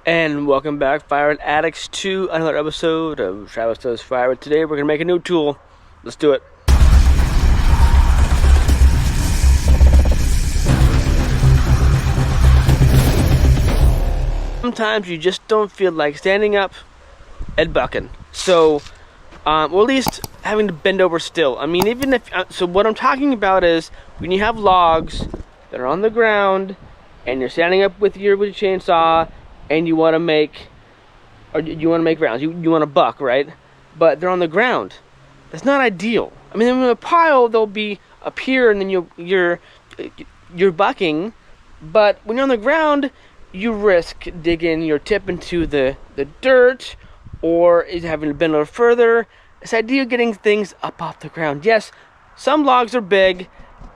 And welcome back, Firewood Addicts, to another episode of Travis Does Firewood. Today we're going to make a new tool. Let's do it. Sometimes you just don't feel like standing up and bucking. So, or at least having to bend over still. I mean, even if, so what I'm talking about is when you have logs that are on the ground and you're standing up with your chainsaw and you want to make rounds, you want to buck, right? But they're on the ground. That's not ideal. I mean, in a pile, they'll be up here and then you're bucking. But when you're on the ground, you risk digging your tip into the dirt, or is having to bend a little further. It's ideal getting things up off the ground. Yes, some logs are big,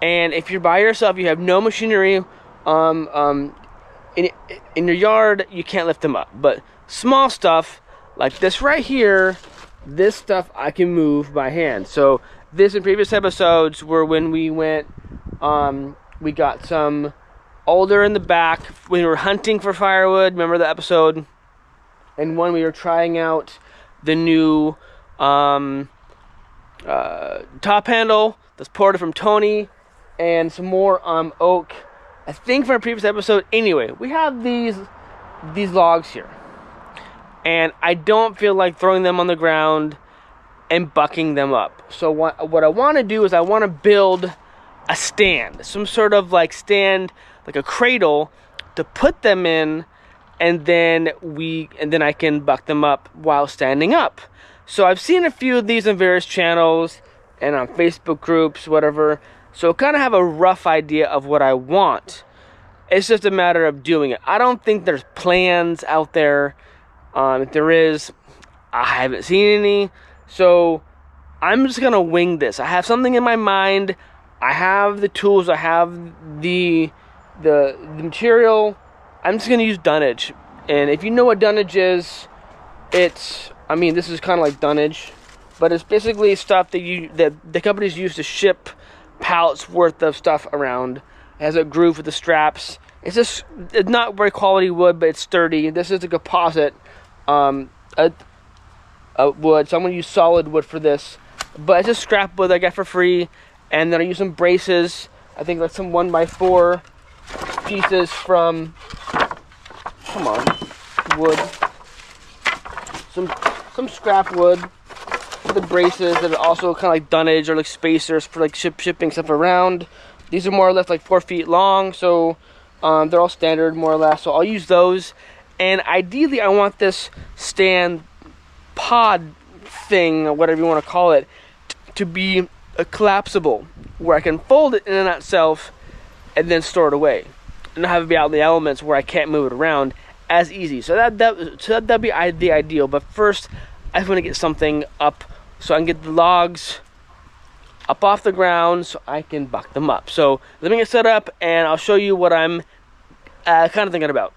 and if you're by yourself, you have no machinery in your yard, you can't lift them up. But small stuff like this right here, this stuff I can move by hand. So this in previous episodes were when we went, we got some alder in the back when we were hunting for firewood. Remember the episode? And when we were trying out the new top handle that's ported from Tony, and some more oak, I think, from a previous episode. Anyway, we have these logs here, and I don't feel like throwing them on the ground and bucking them up. So what I want to do is I want to build a stand, some sort of like stand, like a cradle, to put them in, and then I can buck them up while standing up. So I've seen a few of these on various channels and on Facebook groups, whatever. So kind of have a rough idea of what I want. It's just a matter of doing it. I don't think there's plans out there. If there is, I haven't seen any. So I'm just gonna wing this. I have something in my mind. I have the tools. I have the material. I'm just gonna use dunnage. And if you know what dunnage is, this is kind of like dunnage, but it's basically stuff that the companies use to ship pallets worth of stuff around. It has a groove with the straps. It's not very quality wood, but it's sturdy. This is a composite wood, so I'm gonna use solid wood for this. But it's just scrap wood I got for free, and then I use some braces. I think like some 1x4 pieces from, wood. Some scrap wood for the braces that are also kind of like dunnage or like spacers for like shipping stuff around. These are more or less like 4 feet long, so they're all standard more or less. So I'll use those, and ideally I want this stand pod thing, or whatever you want to call it, to be collapsible, where I can fold it in and out itself and then store it away, and not have it be out in the elements where I can't move it around as easy. So that'd be the ideal. But first, I just want to get something up so I can get the logs up off the ground so I can buck them up. So let me get set up, and I'll show you what I'm kind of thinking about.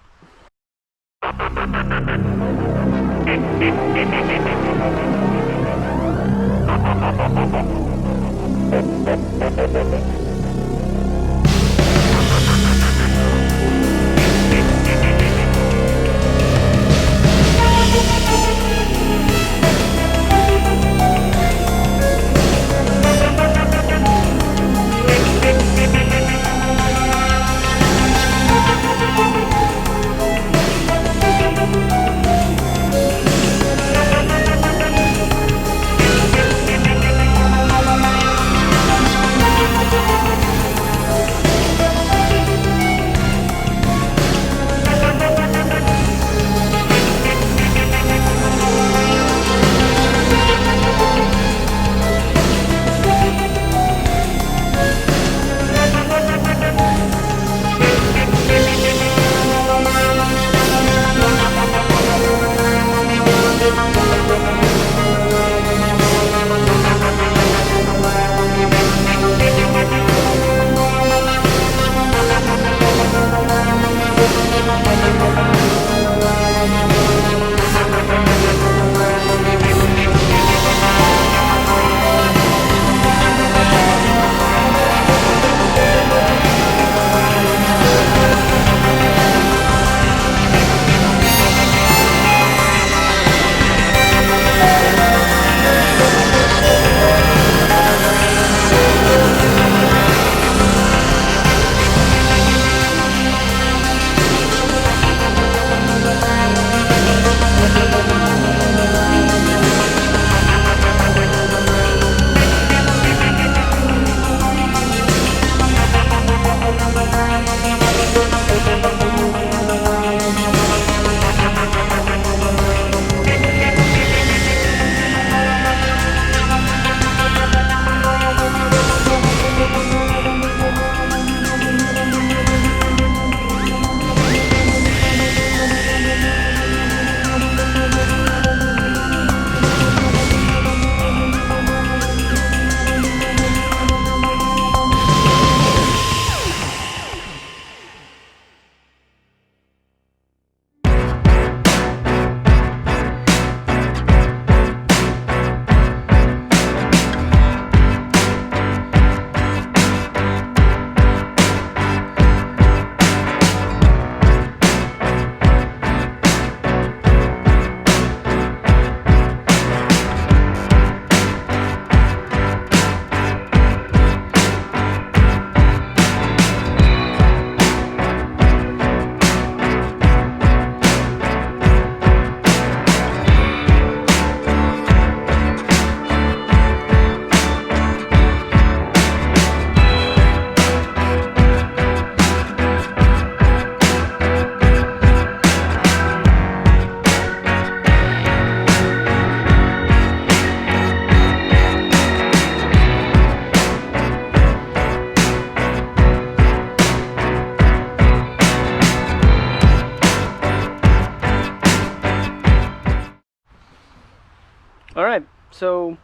All right, so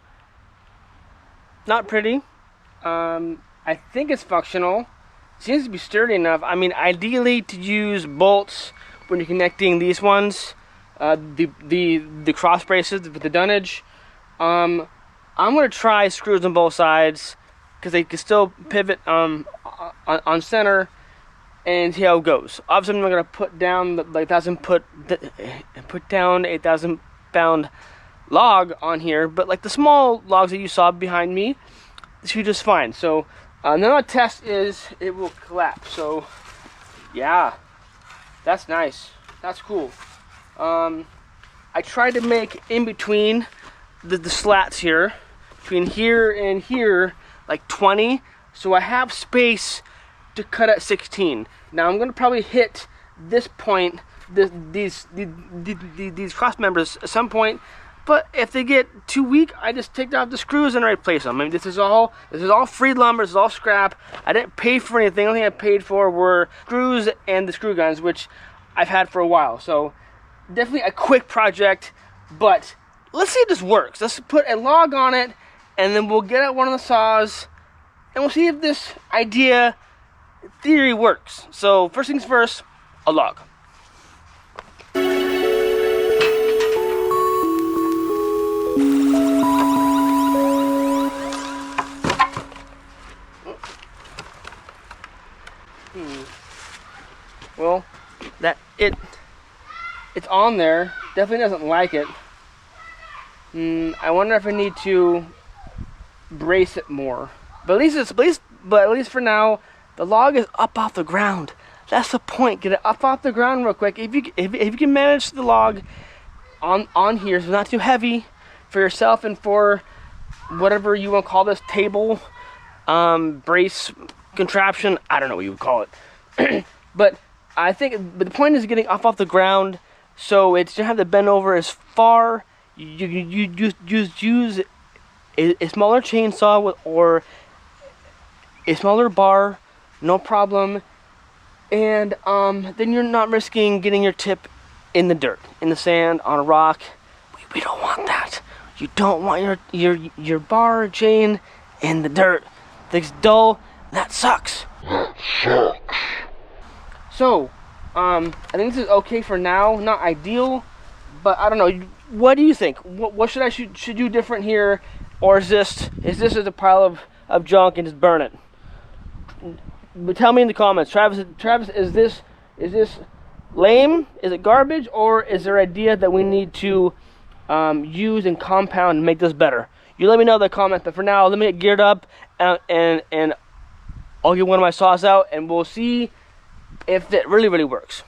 not pretty. I think it's functional. Seems to be sturdy enough. I mean, ideally to use bolts when you're connecting these ones, the cross braces with the dunnage. I'm gonna try screws on both sides because they can still pivot on center and see how it goes. Obviously, I'm not gonna put down put down a 1,000-pound log on here, but like the small logs that you saw behind me, this should be just fine. So another test is it will collapse. So yeah, that's nice. That's cool. I tried to make in between the slats here, between here and here, like 20, so I have space to cut at 16. Now I'm gonna probably hit this point, these cross members at some point. But if they get too weak, I just take out the screws and I replace them. I mean, this is all free lumber. This is all scrap. I didn't pay for anything. The only thing I paid for were screws and the screw guns, which I've had for a while. So definitely a quick project. But let's see if this works. Let's put a log on it, and then we'll get out one of the saws, and we'll see if this theory works. So first things first, a log. Well, it's on there. Definitely doesn't like it. I wonder if I need to brace it more. But at least for now, the log is up off the ground. That's the point. Get it up off the ground real quick. If you can manage the log on here, so it's not too heavy for yourself and for whatever you want to call this table, brace contraption. I don't know what you would call it. But the point is getting off the ground, so it doesn't have to bend over as far. You just use a smaller chainsaw or a smaller bar, no problem. And then you're not risking getting your tip in the dirt, in the sand, on a rock. We don't want that. You don't want your bar or chain in the dirt. It's dull. That sucks. So, I think this is okay for now. Not ideal, but I don't know. What do you think? What should do different here, or is this just a pile of junk and just burn it? But tell me in the comments, Travis. Is this lame? Is it garbage, or is there an idea that we need to use and compound and make this better? You let me know in the comments. But for now, let me get geared up and I'll get one of my saws out, and we'll see if it really works.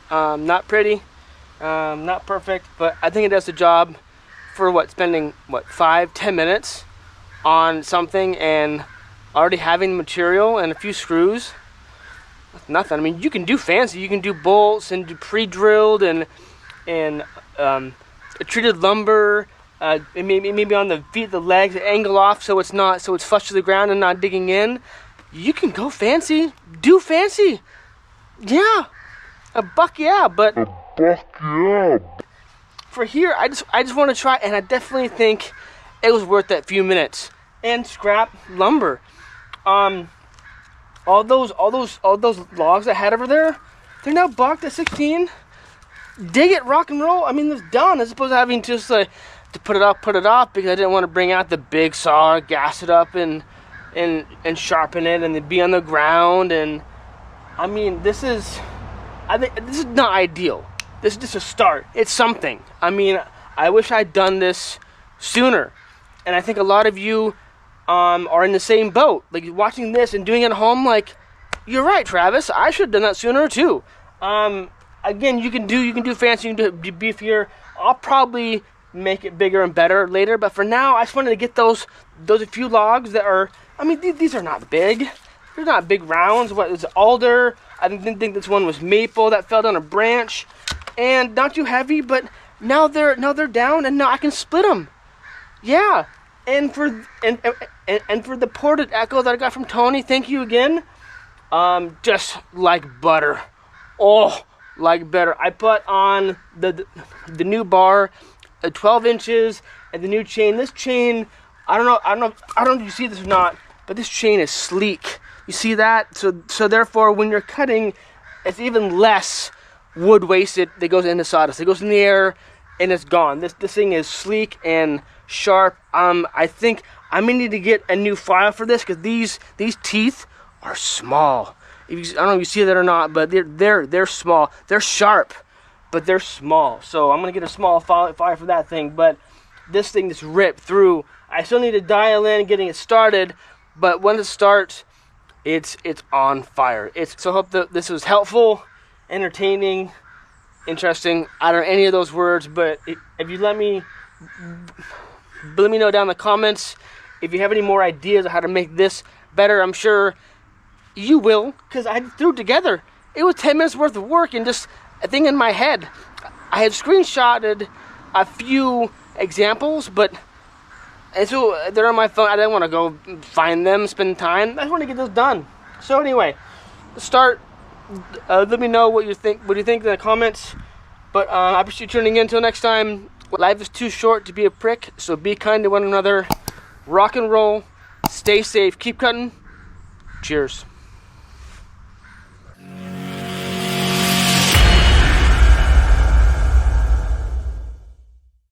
Not pretty, not perfect, but I think it does the job for spending 5-10 minutes on something and already having the material and a few screws. That's nothing. I mean, you can do fancy. You can do bolts and do pre-drilled and treated lumber. Maybe on the feet, the legs, angle off so it's flush to the ground and not digging in. You can go fancy, do fancy. Yeah, $1, yeah, but for here, I just want to try, and I definitely think it was worth that few minutes. And scrap lumber. All those logs I had over there, they're now bucked at 16. Dig it, rock and roll. I mean, it's done. As opposed to having just to put it off because I didn't want to bring out the big saw, gas it up and sharpen it, and then be on the ground. And I mean, I think this is not ideal. This is just a start. It's something. I mean, I wish I'd done this sooner. And I think a lot of you are in the same boat. Like, watching this and doing it at home, like, you're right, Travis. I should have done that sooner too. Again, you can do fancy, you can do beefier. I'll probably make it bigger and better later, but for now, I just wanted to get those a few logs that are, I mean, these are not big. They're not big rounds. What is alder? I didn't think this one was maple that fell down a branch, and not too heavy. But now they're down, and now I can split them. Yeah, and for the ported echo that I got from Tony, thank you again. Just like butter. Oh, like butter. I put on the new bar, 12 inches, and the new chain. This chain, I don't know if you see this or not, but this chain is sleek. You see that? So therefore, when you're cutting, it's even less wood wasted that goes into sawdust. It goes in the air, and it's gone. This thing is sleek and sharp. I think I may need to get a new file for this because these teeth are small. I don't know if you see that or not, but they're small. They're sharp, but they're small. So I'm gonna get a small file for that thing. But this thing just ripped through. I still need to dial in getting it started, but when it starts, it's on fire. So I hope that this was helpful, entertaining, interesting. I don't know any of those words, but if you let me know down in the comments if you have any more ideas of how to make this better. I'm sure you will, because I threw it together. It was 10 minutes worth of work and just a thing in my head. I had screenshotted a few examples, but and so they're on my phone. I didn't want to go find them, spend time. I just want to get this done. So anyway, start. Let me know what you think. What do you think in the comments? But I appreciate you tuning in. Until next time. Life is too short to be a prick, so be kind to one another. Rock and roll. Stay safe. Keep cutting. Cheers.